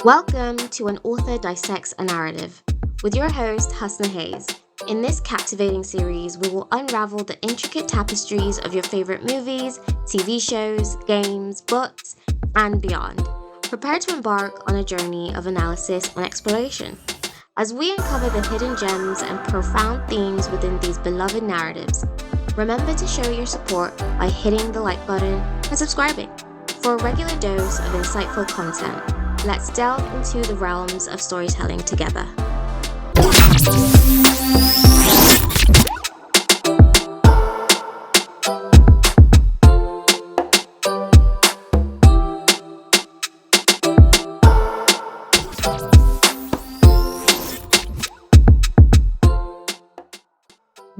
Welcome to An Author Dissects a Narrative with your host, Husna Haze. In this captivating series, we will unravel the intricate tapestries of your favorite movies, TV shows, games, books, and beyond. Prepare to embark on a journey of analysis and exploration as we uncover the hidden gems and profound themes within these beloved narratives. Remember to show your support by hitting the like button and subscribing for a regular dose of insightful content. Let's delve into the realms of storytelling together.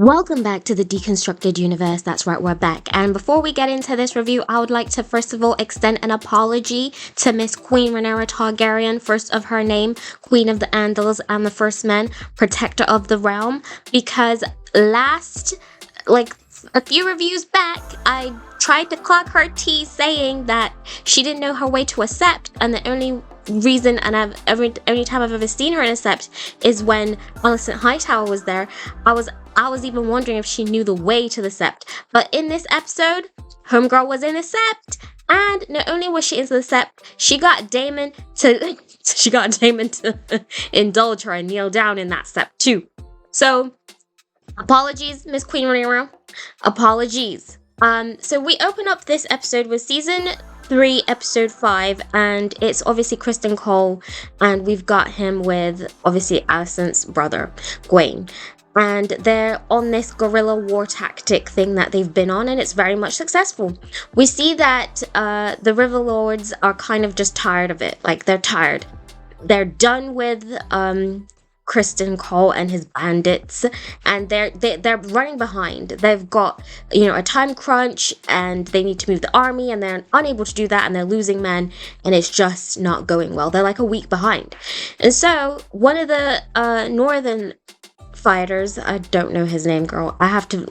Welcome back to the Deconstructed Universe. That's right, we're back. And before we get into this review, I would like to first of all extend an apology to Miss Queen Rhaenyra Targaryen, first of her name, Queen of the Andals and the First Men, Protector of the Realm, because a few reviews back, I tried to clock her tea saying that she didn't know her way to a sept, and the only reason, and every time I've ever seen her in a sept is when Alicent Hightower was there. I was even wondering if she knew the way to the sept. But in this episode, Homegirl was in a sept, and not only was she into the sept, she got Daemon to indulge her and kneel down in that sept too. So, apologies, Miss Queen Rhaenyra. Apologies. So we open up this episode with season 3, episode 5, and it's obviously Criston Cole, and we've got him with obviously Alicent's brother, Gwaine. And they're on this guerrilla war tactic thing that they've been on, and it's very much successful. We see that the River Lords are kind of just tired of it. Like, they're tired. They're done with Criston Cole and his bandits, and they're running behind. They've got, a time crunch, and they need to move the army, and they're unable to do that, and they're losing men, and it's just not going well. They're like a week behind. And so one of the northern fighters, I don't know his name, girl. I have to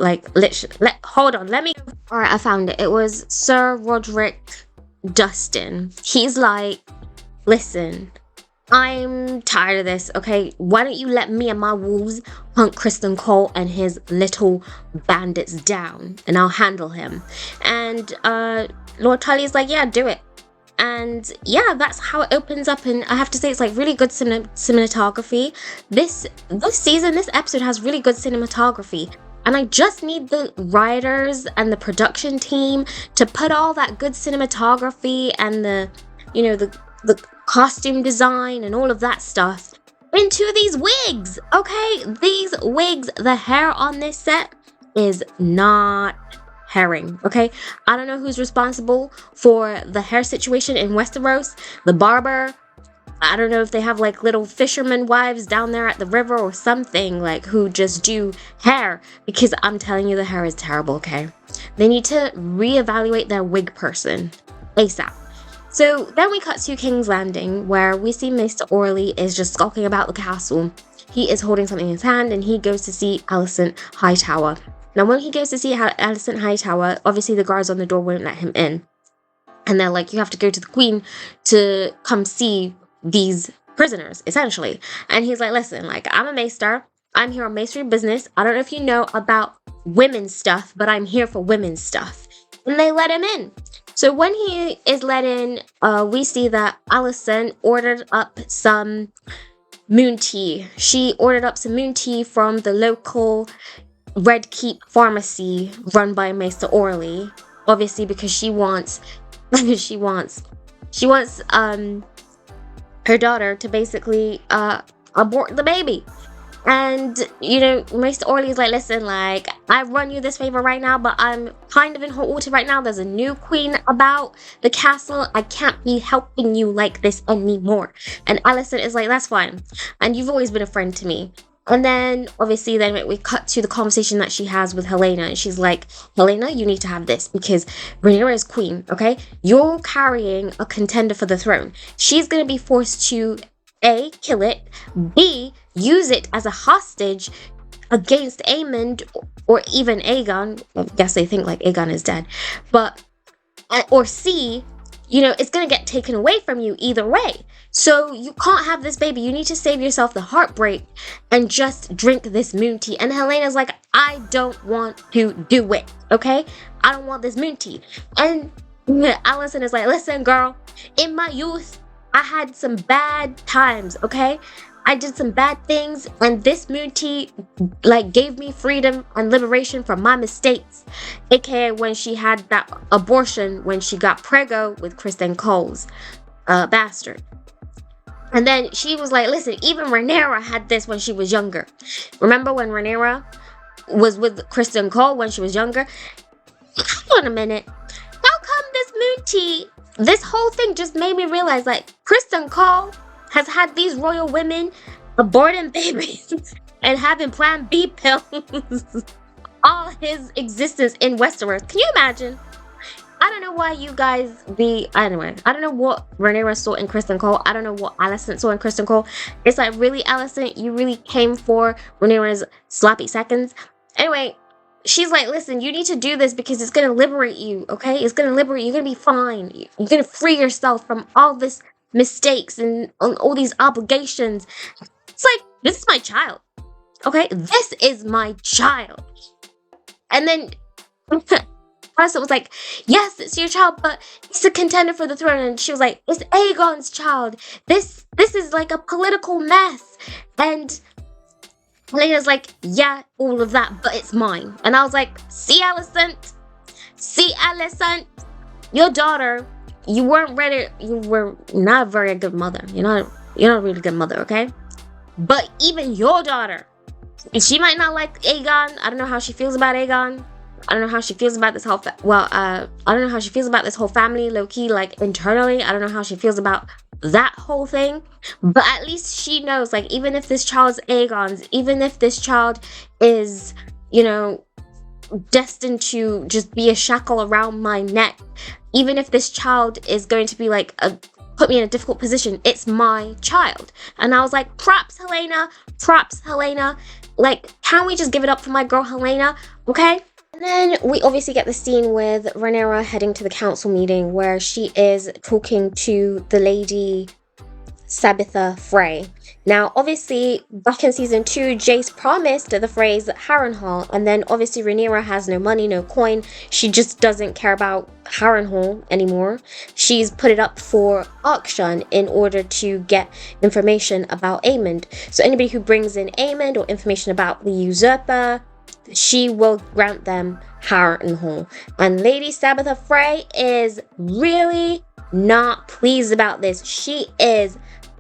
hold on, let me. All right, I found it. It was Sir Roderick Dustin. He's like, listen, I'm tired of this, okay? Why don't you let me and my wolves hunt Criston Cole and his little bandits down, and I'll handle him. And Lord Tully's like, yeah, do it. And yeah, that's how it opens up, and I have to say it's like really good cinematography. This season, this episode has really good cinematography, and I just need the writers and the production team to put all that good cinematography and the costume design and all of that stuff into these wigs, okay? These wigs, the hair on this set is not herring, okay? I don't know who's responsible for the hair situation in Westeros. The barber, I don't know if they have like little fisherman wives down there at the river or something, like, who just do hair, because I'm telling you, the hair is terrible, okay? They need to reevaluate their wig person ASAP. So then we cut to King's Landing, where we see Maester Orley is just skulking about the castle. He is holding something in his hand, and he goes to see Alicent Hightower. Now, when he goes to see Alicent Hightower, obviously the guards on the door won't let him in. And they're like, you have to go to the Queen to come see these prisoners, essentially. And he's like, listen, like, I'm a maester. I'm here on maesterly business. I don't know if you know about women's stuff, but I'm here for women's stuff. And they let him in. So when he is let in, we see that Alicent ordered up some moon tea. She ordered up some moon tea from the local Red Keep pharmacy run by Maester Orley, obviously because she wants her daughter to basically abort the baby. And Maester Orley is like, listen, like, I run you this favor right now, but I'm kind of in hot water right now. There's a new queen about the castle. I can't be helping you like this anymore. And Alicent is like, that's fine, and you've always been a friend to me. And then, obviously, then we cut to the conversation that she has with Helaena. And she's like, Helaena, you need to have this because Rhaenyra is queen, okay? You're carrying a contender for the throne. She's going to be forced to, A, kill it, B, use it as a hostage against Aemond or even Aegon. I guess they think, like, Aegon is dead. But, or C, it's going to get taken away from you either way. So you can't have this baby. You need to save yourself the heartbreak and just drink this moon tea. And Helena's like, I don't want to do it, okay? I don't want this moon tea. And Allison is like, listen, girl, in my youth, I had some bad times, okay? I did some bad things, and this moon tea, gave me freedom and liberation from my mistakes. AKA when she had that abortion, when she got preggo with Kristen Cole's bastard. And then she was like, listen, even Rhaenyra had this when she was younger. Remember when Rhaenyra was with Kristen Cole when she was younger? Hold on a minute. How come this moon tea, this whole thing just made me realize, Kristen Cole has had these royal women aborting babies and having Plan B pills all his existence in Westeros. Can you imagine? I don't know why you guys anyway, I don't know what Rhaenyra saw in Kristen Cole. I don't know what Alicent saw in Kristen Cole. It's like, really, Alicent, you really came for Rhaenyra's sloppy seconds? Anyway, she's like, listen, you need to do this because it's going to liberate you, okay? It's going to liberate you. You're going to be fine. You're going to free yourself from all this mistakes and all these obligations. It's like, this is my child, okay? This is my child. And then Alicent was like, yes, it's your child, but he's a contender for the throne. And she was like, it's Aegon's child. This is like a political mess. And Helena's like, yeah, all of that, but it's mine. And I was like, see, Alicent, your daughter, you weren't ready. You were not a very good mother. You're not a really good mother, okay? But even your daughter, she might not like Aegon. I don't know how she feels about Aegon. I don't know how she feels about this whole I don't know how she feels about this whole family, low-key, internally. I don't know how she feels about that whole thing. But at least she knows, even if this child's Aegon's, even if this child is, destined to just be a shackle around my neck, even if this child is going to be put me in a difficult position, it's my child. And I was like, props, Helaena. Can we just give it up for my girl Helaena, okay? And then we obviously get the scene with Rhaenyra heading to the council meeting where she is talking to the lady Sabitha Frey. Now, obviously, back in season 2, Jace promised the phrase Harrenhal, and then obviously Rhaenyra has no money, no coin. She just doesn't care about Harrenhal anymore. She's put it up for auction in order to get information about Aemond. So anybody who brings in Aemond or information about the usurper, she will grant them Harrenhal. And Lady Sabitha Frey is really not pleased about this. She is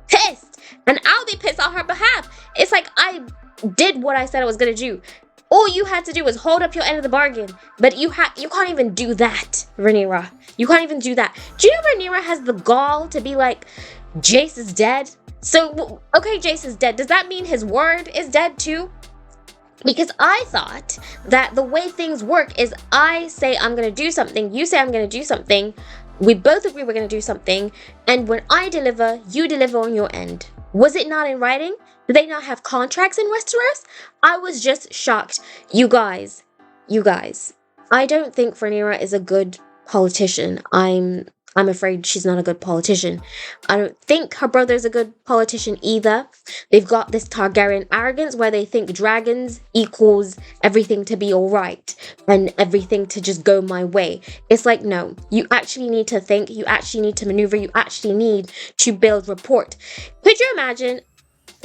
pissed, and I'll be pissed on her behalf. It's like, I did what I said I was gonna do. All you had to do was hold up your end of the bargain, but you can't even do that, Rhaenyra. You can't even do that. Do you know Rhaenyra has the gall to be like, Jace is dead? So, okay, Jace is dead. Does that mean his word is dead too? Because I thought that the way things work is I say I'm going to do something, you say I'm going to do something, we both agree we're going to do something, and when I deliver, you deliver on your end. Was it not in writing? Do they not have contracts in Westeros? I was just shocked. You guys, I don't think Rhaenyra is a good politician. I'm afraid she's not a good politician. I don't think her brother's a good politician either. They've got this Targaryen arrogance where they think dragons equals everything to be alright and everything to just go my way. It's like, no, you actually need to think, you actually need to maneuver, you actually need to build rapport. Could you imagine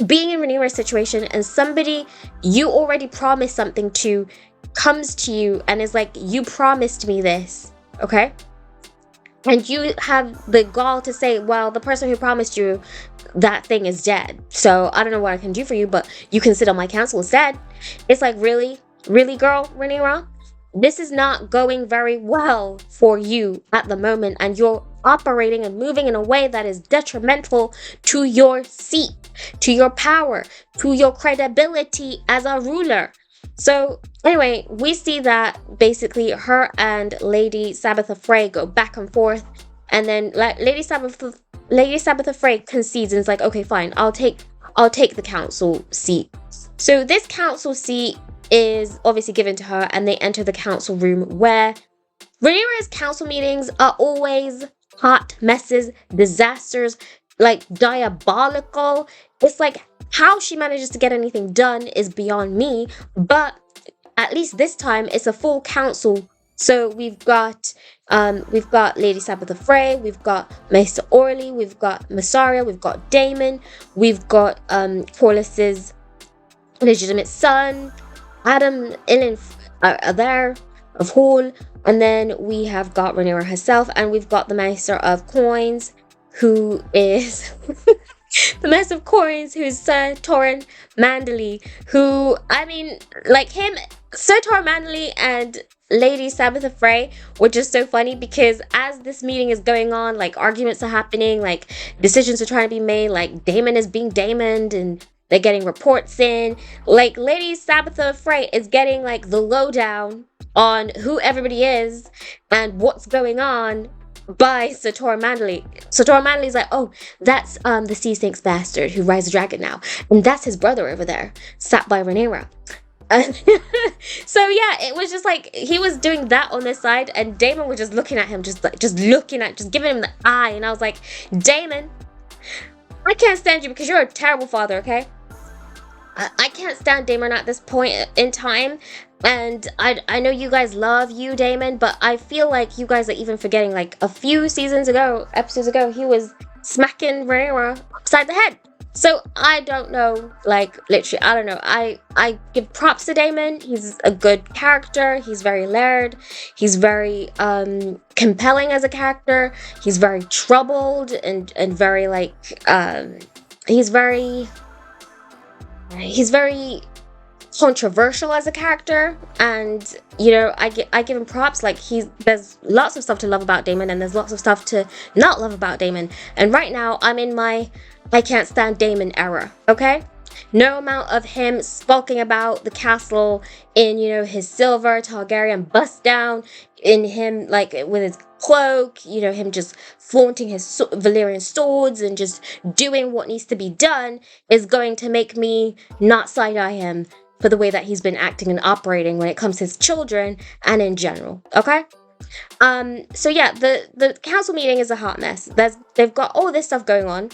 being in Rhaenyra's situation and somebody you already promised something to comes to you and is like, you promised me this, okay? And you have the gall to say, well, the person who promised you that thing is dead. So I don't know what I can do for you, but you can sit on my council instead. It's like, really? Really, girl, Rhaenyra? This is not going very well for you at the moment. And you're operating and moving in a way that is detrimental to your seat, to your power, to your credibility as a ruler. So anyway, we see that basically her and Lady Sabitha Frey go back and forth, and then Lady Sabitha Frey concedes and is like, okay, fine, I'll take the council seat. So this council seat is obviously given to her, and they enter the council room where Rhaenyra's council meetings are always hot messes, disasters, like diabolical. It's like how she manages to get anything done is beyond me, but at least this time it's a full council. So we've got Lady Sabitha Frey, we've got Maester Orly, we've got Massaria, we've got Damon, we've got Corliss's legitimate son, Adam, Ilyn are there, of Hall, and then we have got Rhaenyra herself, and we've got the Maester of Coins, who is the Master of Coins, who's Sir Torrhen Manderly, who, I mean, like him, Sir Torrhen Manderly and Lady Sabitha Frey were just so funny because as this meeting is going on, like arguments are happening, like decisions are trying to be made, like Daemon is being Daemoned and they're getting reports in. Like Lady Sabitha Frey is getting like the lowdown on who everybody is and what's going on by Sir Torrhen Manderly. Sir Torrhen Manderly's like, oh, that's the Sea Snake's bastard who rides the dragon now. And that's his brother over there, sat by Rhaenyra. So yeah, it was just like he was doing that on this side, and Daemon was just looking at him, just giving him the eye, and I was like, Daemon, I can't stand you because you're a terrible father, okay? I can't stand Daemon at this point in time, and I know you guys love you, Daemon, but I feel like you guys are even forgetting, like, a few episodes ago, he was smacking Rhaenyra upside the head. So I don't know, like, literally, I don't know. I give props to Daemon. He's a good character. He's very layered. He's very compelling as a character. He's very troubled and very, like, he's very controversial as a character, and you know, I give him props. Like, there's lots of stuff to love about Daemon, and there's lots of stuff to not love about Daemon. And right now, I'm in my I can't stand Daemon era. Okay, no amount of him skulking about the castle in, you know, his silver Targaryen bust down, in him like with his cloak, you know, him just flaunting his Valyrian swords and just doing what needs to be done is going to make me not side-eye him for the way that he's been acting and operating when it comes to his children and in general, okay? So yeah, the council meeting is a hot mess. They've got all this stuff going on.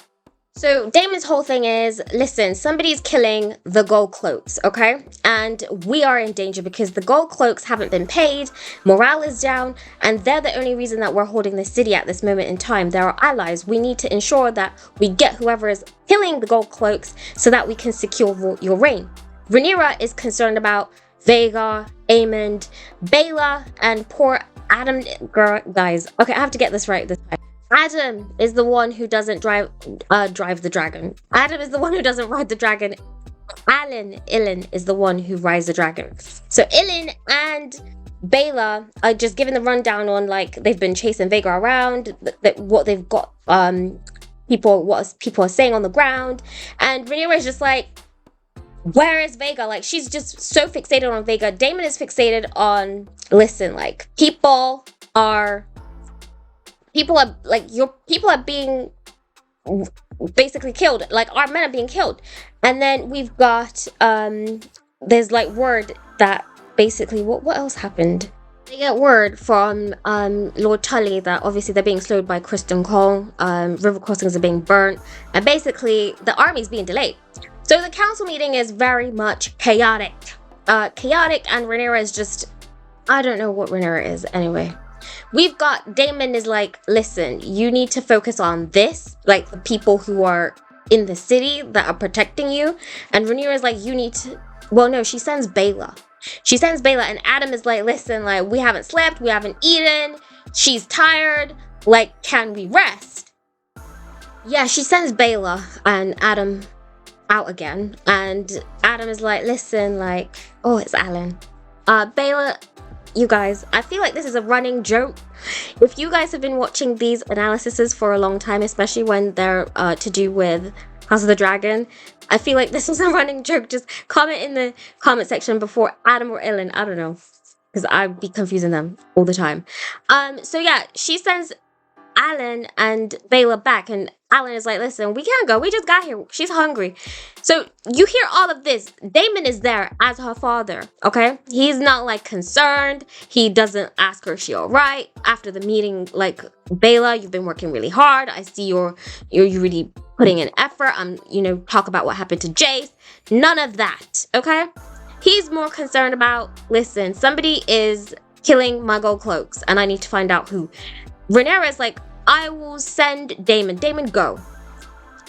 So Daemon's whole thing is, listen, somebody's killing the gold cloaks, okay? And we are in danger because the gold cloaks haven't been paid, morale is down, and they're the only reason that we're holding this city at this moment in time. They're our allies. We need to ensure that we get whoever is killing the gold cloaks so that we can secure your reign. Rhaenyra is concerned about Vhagar, Aemond, Baela, and poor Adam. Girl, guys, okay, I have to get this right this time. Adam is the one who doesn't drive the dragon. Adam is the one who doesn't ride the dragon. Ilyn is the one who rides the dragon. So Ilyn and Baela are just giving the rundown on, like, they've been chasing Vhagar around, what they've got, what people are saying on the ground, and Rhaenyra is just like, where is Vhagar? Like, she's just so fixated on Vhagar. Daemon is fixated on, listen, like, people are being basically killed. Like, our men are being killed. And then we've got there's like word that basically what else happened? They get word from Lord Tully that obviously they're being slowed by Kristen Cole, river crossings are being burnt, and basically the army's being delayed. So the council meeting is very much chaotic. And Rhaenyra is just, I don't know what Rhaenyra is anyway. We've got Daemon is like, listen, you need to focus on this, like the people who are in the city that are protecting you. And Rhaenyra is like, you need to, well, no, she sends Baela. And Adam is like, listen, like, we haven't slept, we haven't eaten, she's tired, like, can we rest? Yeah, she sends Baela and Adam out again. And Adam is like, listen, like, oh, it's Alan. Baela, you guys, I feel like this is a running joke. If you guys have been watching these analyses for a long time, especially when they're to do with House of the Dragon, I feel like this is a running joke. Just comment in the comment section before Adam or Ilyn. I don't know, because I'd be confusing them all the time. So yeah, she sends Alan and Bela back, and Alan is like, listen, we can't go. We just got here. She's hungry. So you hear all of this. Damon is there as her father, okay? He's not like concerned. He doesn't ask her if she all right. After the meeting, like, Bela, you've been working really hard. I see you're really putting in effort. Talk about what happened to Jace. None of that, okay? He's more concerned about, listen, somebody is killing my gold cloaks, and I need to find out who. Rhaenyra's like, I will send Damon. Damon, go.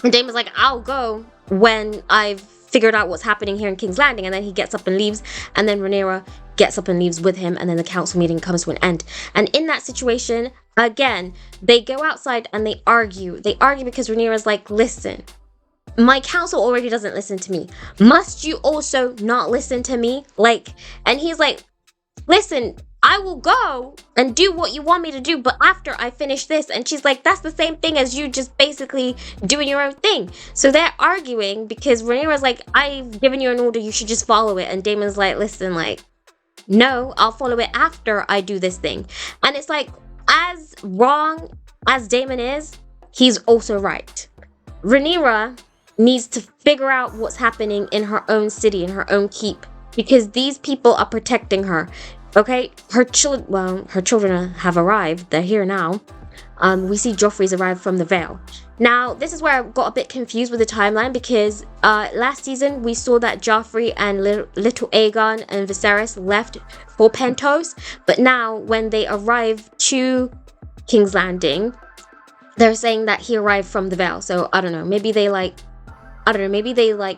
And Damon's like, I'll go when I've figured out what's happening here in King's Landing. And then he gets up and leaves. And then Rhaenyra gets up and leaves with him. And then the council meeting comes to an end. And in that situation, again, they go outside and they argue. They argue because Rhaenyra's like, listen, my council already doesn't listen to me. Must you also not listen to me? And he's like, listen, I will go and do what you want me to do, but after I finish this. And she's like, that's the same thing as you just basically doing your own thing. So they're arguing because Rhaenyra's like, I've given you an order, you should just follow it. And Damon's like, listen, no, I'll follow it after I do this thing. And it's like, as wrong as Damon is, he's also right. Rhaenyra needs to figure out what's happening in her own city, in her own keep, because these people are protecting her. Okay, her children have arrived. They're here now. We see Joffrey's arrived from the Vale. Now, this is where I got a bit confused with the timeline because last season we saw that Joffrey and little Aegon and Viserys left for Pentos, but now when they arrive to King's Landing, they're saying that he arrived from the Vale. So I don't know. Maybe they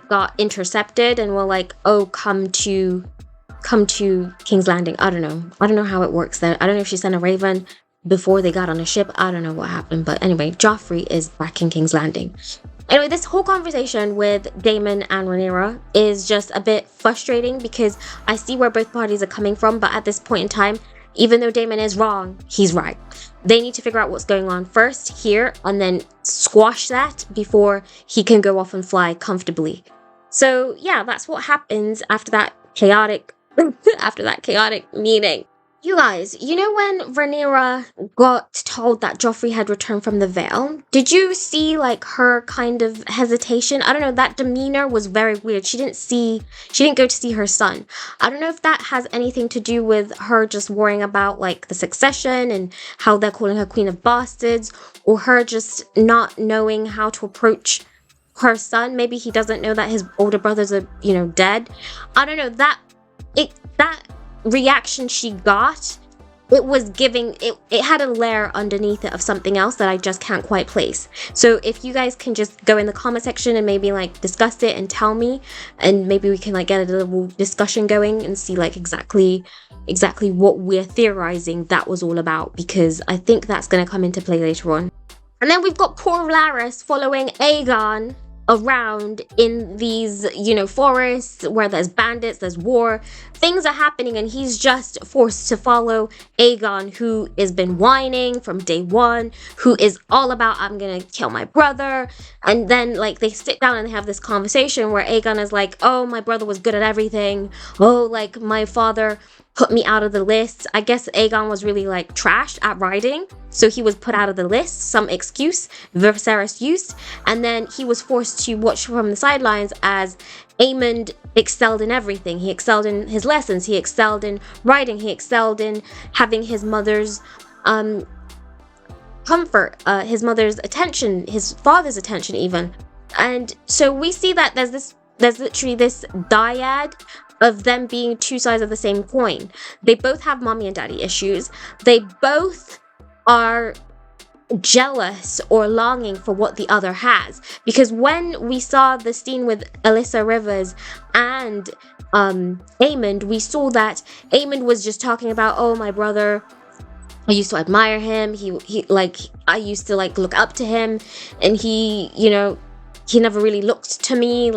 got intercepted and were like, oh, come to King's Landing. I don't know how it works then. I don't know if she sent a raven before they got on a ship. I don't know what happened, but anyway, Joffrey is back in King's Landing. Anyway, this whole conversation with Daemon and Rhaenyra is just a bit frustrating because I see where both parties are coming from, but at this point in time, even though Daemon is wrong, he's right. They need to figure out what's going on first here and then squash that before he can go off and fly comfortably. So yeah, that's what happens after that chaotic meeting. You guys, when Rhaenyra got told that Joffrey had returned from the Vale, did you see her kind of hesitation? I don't know, that demeanor was very weird. She didn't go to see her son. I don't know if that has anything to do with her just worrying about the succession and how they're calling her Queen of Bastards, or her just not knowing how to approach her son. Maybe he doesn't know that his older brothers are, dead. I don't know, that reaction she got, it was giving, it had a layer underneath it of something else that I just can't quite place. So if you guys can just go in the comment section and maybe discuss it and tell me, and maybe we can get a little discussion going and see exactly what we're theorizing that was all about, because I think that's going to come into play later on. And then we've got poor Larys following Aegon around in these, forests where there's bandits, there's war, things are happening, and he's just forced to follow Aegon, who has been whining from day one, who is all about, I'm gonna kill my brother. And then they sit down and they have this conversation where Aegon is like, oh, my brother was good at everything, oh, my father put me out of the list. I guess Aegon was really trashed at riding, so he was put out of the list, some excuse Viserys used, and then he was forced to watch from the sidelines as Aemond excelled in everything. He excelled in his lessons, he excelled in riding, he excelled in having his mother's comfort, his mother's attention, his father's attention even. And so we see that there's literally this dyad of them being two sides of the same coin. They both have mommy and daddy issues. They both are jealous or longing for what the other has. Because when we saw the scene with Alyssa Rivers and Aemond, we saw that Aemond was just talking about, oh, my brother, I used to admire him. I used to look up to him, and he never really looked to me,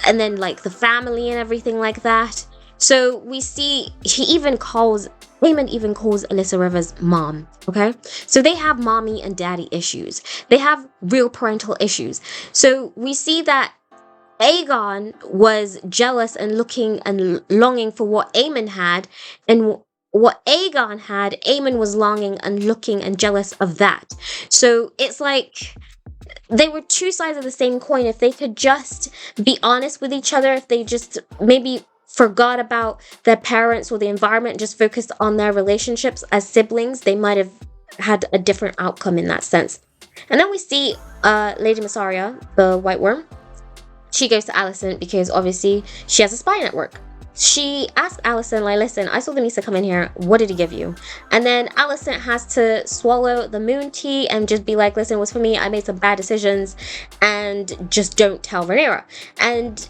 and then the family and everything like that. So we see Aemond even calls Alyssa Rivers mom, okay? So they have mommy and daddy issues. They have real parental issues. So we see that Aegon was jealous and looking and longing for what Aemond had, and what Aegon had, Aemon was longing and looking and jealous of that. So it's like they were two sides of the same coin. If they could just be honest with each other, if they just maybe forgot about their parents or the environment and just focused on their relationships as siblings, they might have had a different outcome in that sense. And then we see Lady Mysaria, the White Worm. She goes to Alicent because obviously she has a spy network. She asked Alicent, like, listen, I saw the Misa come in here. What did he give you? And then Alicent has to swallow the moon tea and just be like, listen, it was for me. I made some bad decisions and just don't tell Rhaenyra. And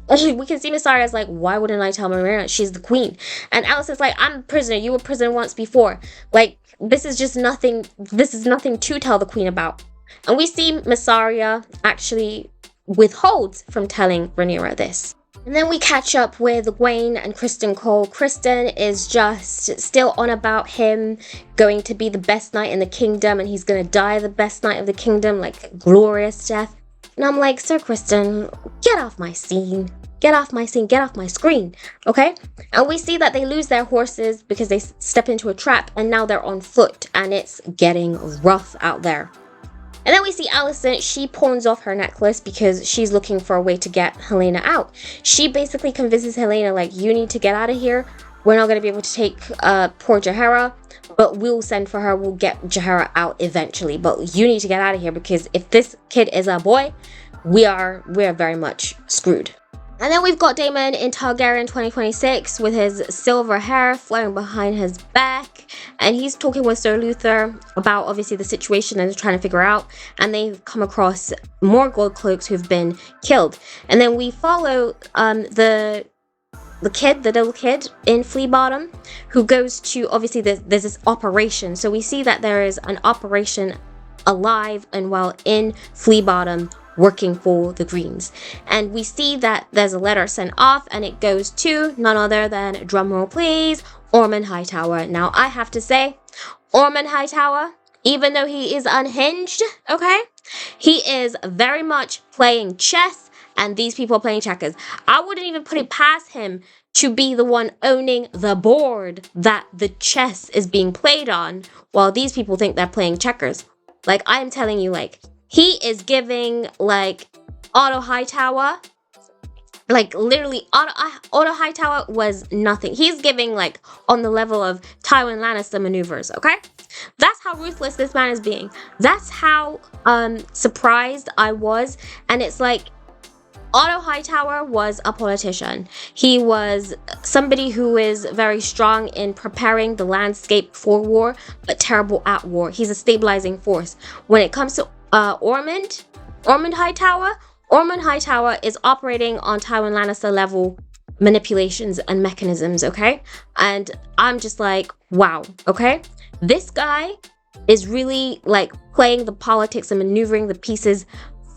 we can see Mysaria's like, why wouldn't I tell Rhaenyra? She's the queen. And Alicent's like, I'm a prisoner. You were a prisoner once before. Like, this is just nothing. This is nothing to tell the queen about. And we see Mysaria actually withholds from telling Rhaenyra this. And then we catch up with Gwaine and Criston Cole. Criston is just still on about him going to be the best knight in the kingdom, and he's going to die the best knight of the kingdom, like a glorious death. And I'm like, Sir Criston, get off my scene. Get off my scene. Get off my screen. Okay? And we see that they lose their horses because they step into a trap, and now they're on foot, and it's getting rough out there. And then we see Alicent, she pawns off her necklace because she's looking for a way to get Helaena out. She basically convinces Helaena, like, you need to get out of here. We're not going to be able to take poor Jaehaera, but we'll send for her. We'll get Jaehaera out eventually. But you need to get out of here because if this kid is a boy, we are very much screwed. And then we've got Daemon in Targaryen 2026 with his silver hair flowing behind his back. And he's talking with Sir Luther about obviously the situation and trying to figure out. And they come across more gold cloaks who've been killed. And then we follow the little kid in Flea Bottom who goes to, obviously there's this operation. So we see that there is an operation alive and well in Flea Bottom, working for the Greens. And we see that there's a letter sent off and it goes to none other than, drumroll please, Ormond Hightower. Now I have to say, Ormond Hightower, even though he is unhinged, okay, he is very much playing chess and these people are playing checkers. I wouldn't even put it past him to be the one owning the board that the chess is being played on while these people think they're playing checkers. Like, I'm telling you, like, he is giving, like, Otto Hightower, like, literally, Otto Hightower was nothing. He's giving, like, on the level of Tywin Lannister maneuvers, okay? That's how ruthless this man is being. That's how surprised I was. And it's like, Otto Hightower was a politician. He was somebody who is very strong in preparing the landscape for war, but terrible at war. He's a stabilizing force. When it comes to Ormond Hightower is operating on Tywin Lannister level manipulations and mechanisms, okay? And I'm just like, wow, okay? This guy is really like playing the politics and maneuvering the pieces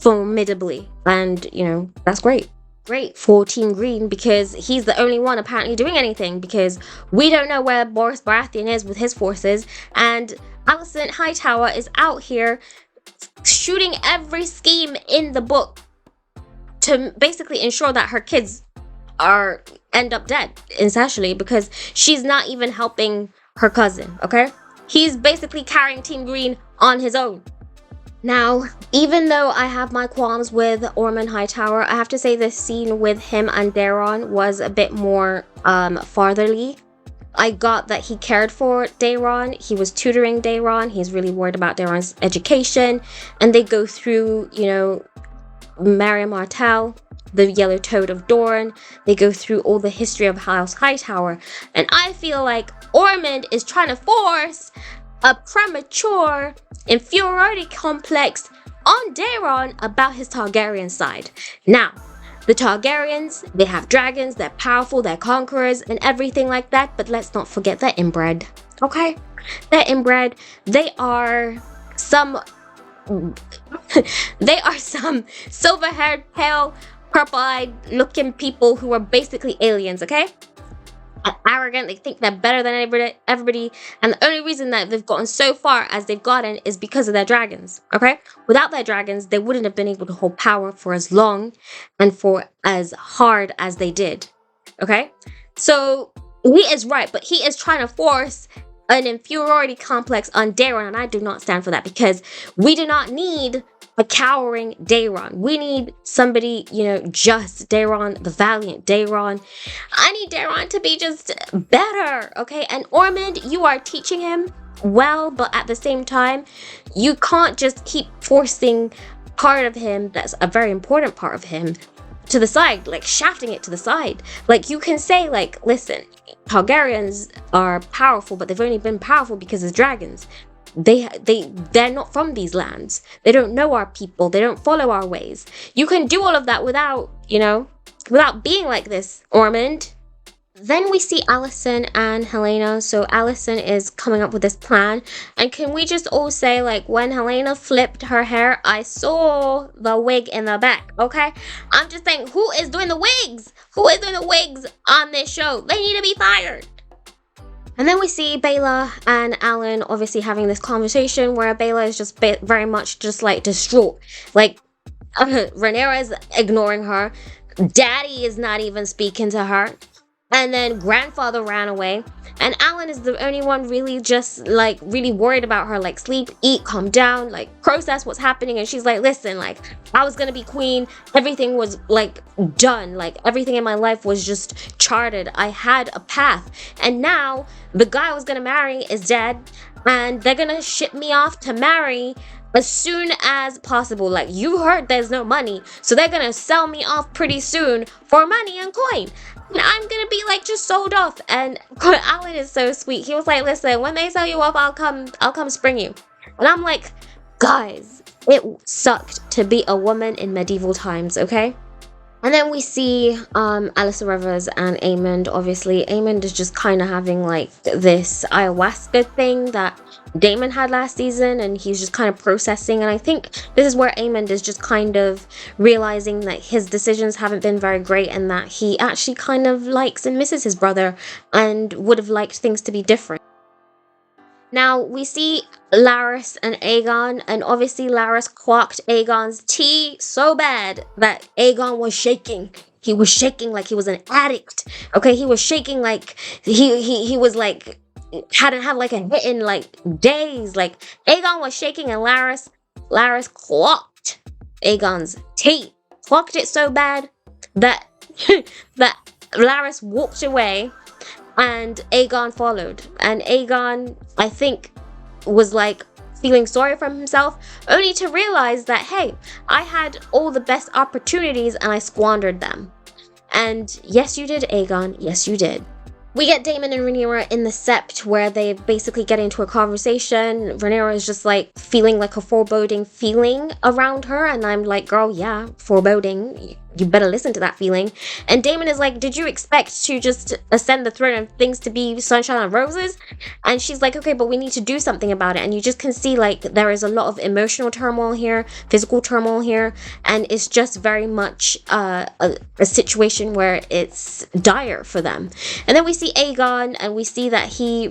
formidably. And, you know, that's great. Great for Team Green because he's the only one apparently doing anything because we don't know where Boris Baratheon is with his forces. And Alicent Hightower is out here shooting every scheme in the book to basically ensure that her kids end up dead, essentially, because she's not even helping her cousin, okay? He's basically carrying Team Green on his own. Now, even though I have my qualms with Ormond Hightower, I have to say this scene with him and Daeron was a bit more fatherly. I got that he cared for Daeron. He was tutoring Daeron. He's really worried about Daeron's education. And they go through, you know, Mary Martell, the Yellow Toad of Dorne. They go through all the history of House Hightower. And I feel like Ormond is trying to force a premature inferiority complex on Daeron about his Targaryen side. Now, the Targaryens, they have dragons, they're powerful, they're conquerors, and everything like that, but let's not forget they're inbred, okay? They're inbred. They are some silver-haired, pale, purple-eyed looking people who are basically aliens, okay? And arrogant, they think they're better than everybody, and the only reason that they've gotten so far as they've gotten is because of their dragons, okay? Without their dragons, they wouldn't have been able to hold power for as long and for as hard as they did, okay? So He is right, but he is trying to force an inferiority complex on Daron, and I do not stand for that, because we do not need a cowering Daron. We need somebody, just Daron, the valiant Daron. I need Daron to be just better, okay? And Ormond, you are teaching him well, but at the same time, you can't just keep forcing part of him that's a very important part of him to the side, like shafting it to the side. Like, you can say, like, listen, Targaryens are powerful, but they've only been powerful because of dragons. They're not from these lands. They don't know our people. They don't follow our ways. You can do all of that without being like this, Ormond. Then we see Alicent and Helaena. So Alicent is coming up with this plan. And can we just all say, like, when Helaena flipped her hair, I saw the wig in the back, okay? I'm just saying, who is doing the wigs? Who is doing the wigs on this show? They need to be fired. And then we see Baela and Alan obviously having this conversation where Baela is just very much just, like, distraught. Like, Rhaenyra is ignoring her. Daddy is not even speaking to her. And then grandfather ran away. And Alan is the only one really just, like, really worried about her. Like, sleep, eat, calm down, like, process what's happening. And she's like, listen, like, I was gonna be queen. Everything was, like, done. Like, everything in my life was just charted. I had a path. And now, the guy I was gonna marry is dead. And they're gonna ship me off to marry as soon as possible. Like, you heard there's no money. So they're gonna sell me off pretty soon for money and coin. And I'm gonna be, like, just sold off. And Alan is so sweet. He was like, listen, when they sell you off, I'll come spring you. And I'm like, guys, it sucked to be a woman in medieval times, okay? And then we see Alyssa Rivers and Aemond. Obviously, Aemond is just kind of having, like, this ayahuasca thing that Daemon had last season, and he's just kind of processing. And I think this is where Aemond is just kind of realizing that his decisions haven't been very great, and that he actually kind of likes and misses his brother and would have liked things to be different. Now, we see Larys and Aegon, and obviously Larys quacked Aegon's tea so bad that Aegon was shaking. He was shaking like he was an addict. Okay, he was shaking like he was like, hadn't had like a hit in like days. Like, Aegon was shaking, and Larys quacked Aegon's tea. Quacked it so bad that that Larys walked away. And Aegon followed. And Aegon, I think, was like feeling sorry for himself, only to realize that, hey, I had all the best opportunities and I squandered them. And yes, you did, Aegon. Yes, you did. We get Daemon and Rhaenyra in the Sept, where they basically get into a conversation. Rhaenyra is just like feeling like a foreboding feeling around her. And I'm like, girl, yeah, foreboding. You better listen to that feeling. And Daemon is like, did you expect to just ascend the throne and things to be sunshine and roses? And she's like, okay, but we need to do something about it. And you just can see, like, there is a lot of emotional turmoil here, physical turmoil here. And it's just very much a situation where it's dire for them. And then we see Aegon, and we see that he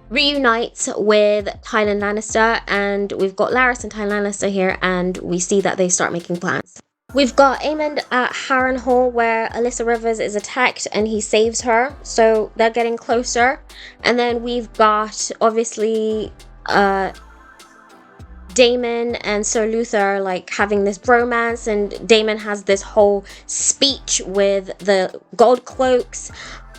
reunites with Tyrion Lannister, and we've got Larys and Tyrion Lannister here, and we see that they start making plans. We've got Aemond at Harrenhal, where Alyssa Rivers is attacked and he saves her, so they're getting closer. And then we've got, obviously, Daemon and Sir Luther, like, having this bromance, and Daemon has this whole speech with the gold cloaks.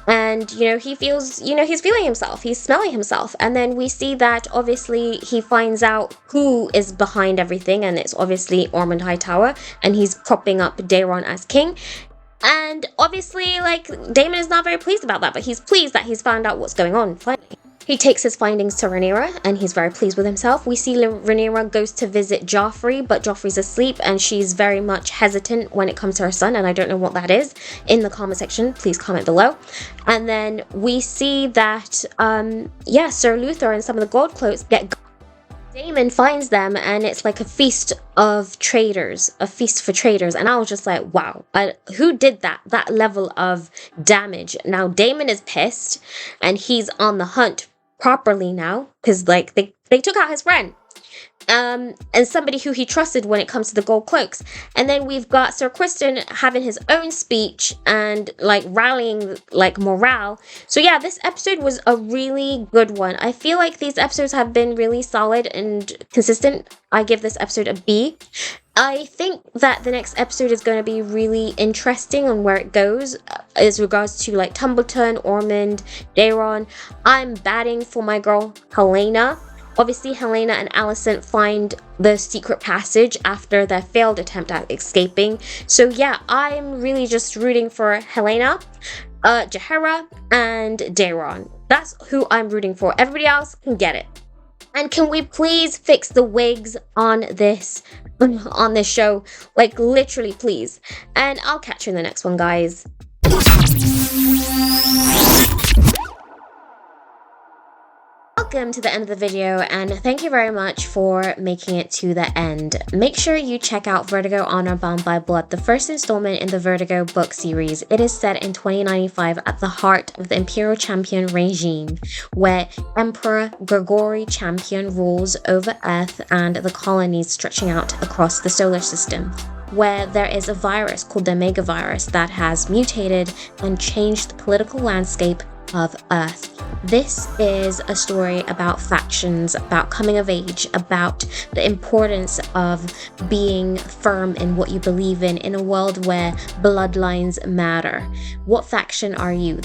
And, he feels, he's feeling himself. He's smelling himself. And then we see that, obviously, he finds out who is behind everything. And it's obviously Ormond Hightower. And he's propping up Daeron as king. And obviously, like, Daemon is not very pleased about that. But he's pleased that he's found out what's going on, finally. He takes his findings to Rhaenyra, and he's very pleased with himself. We see Rhaenyra goes to visit Joffrey, but Joffrey's asleep, and she's very much hesitant when it comes to her son, and I don't know what that is. In the comment section, please comment below. And then we see that, Sir Luther and some of the gold cloaks get... Daemon finds them, and it's like a feast of traitors, a feast for traitors. And I was just like, wow, who did that level of damage? Now, Daemon is pissed, and he's on the hunt properly now, because, like, they took out his friend. and somebody who he trusted when it comes to the gold cloaks. And then we've got Sir Kristen having his own speech and like rallying like morale. So yeah, this episode was a really good one. I feel like these episodes have been really solid and consistent. I give this episode a B. I think that the next episode is going to be really interesting on where it goes as regards to like Tumbleton, Ormond, Daron. I'm batting for my girl Helaena. Obviously, Helaena and Alicent find the secret passage after their failed attempt at escaping. So yeah, I'm really just rooting for Helaena, Jaehaera, and Daron. That's who I'm rooting for. Everybody else can get it. And can we please fix the wigs on this show? Like, literally, please. And I'll catch you in the next one, guys. Welcome to the end of the video, and thank you very much for making it to the end. Make sure you check out Vertigo Honor Bound by Blood, the first installment in the Vertigo book series. It is set in 2095 at the heart of the Imperial Champion regime, where Emperor Gregory Champion rules over Earth and the colonies stretching out across the solar system, where there is a virus called the Megavirus that has mutated and changed the political landscape of Earth. This is a story about factions, about coming of age, about the importance of being firm in what you believe in a world where bloodlines matter. What faction are you?